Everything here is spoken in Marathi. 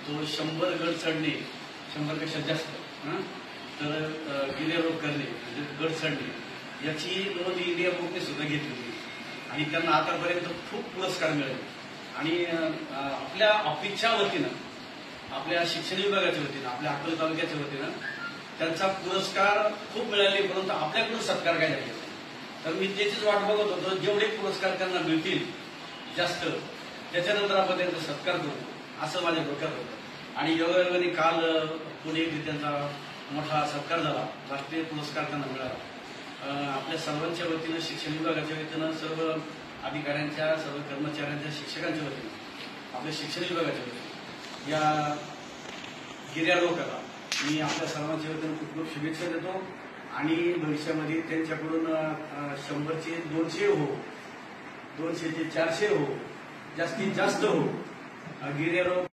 तो 100 गड चढणे, 100पेक्षा जास्त तर गिर्यारोहण करणे म्हणजे गड चढणे याची नोंद इंडिया बुकने सुद्धा घेतली होती आणि त्यांना आतापर्यंत खूप पुरस्कार मिळाले. आणि आपल्या ऑफिसच्या वतीनं, आपल्या शिक्षण विभागाच्या वतीनं, आपल्या अकोला तालुक्याच्या वतीनं त्यांचा पुरस्कार खूप मिळाले, परंतु आपल्याकडून सत्कार काय झाले. तर मी त्याचीच वाट बघत होतो, जेवढे पुरस्कार त्यांना मिळतील जास्त त्याच्यानंतर आपण त्यांचा सत्कार करू असं माझ्या डोक्यात होतं. आणि योगायोगाने काल पुणे येथे त्यांचा मोठा सत्कार झाला, राष्ट्रीय पुरस्कार त्यांना मिळाला. आपल्या सर्वांच्या वतीनं, शिक्षण विभागाच्या वतीनं, सर्व अधिकाऱ्यांच्या, सर्व कर्मचाऱ्यांच्या, शिक्षकांच्या वतीनं, आपल्या शिक्षण विभागाच्या वतीनं या गिर्यारोहकाला मी आपल्या सर्वांच्या वतीनं खूप खूप शुभेच्छा देतो. आणि भविष्यामध्ये त्यांच्याकडून 100चे 200 हो, 200चे 400 हो, जास्तीत जास्त हो गिर्यारोहक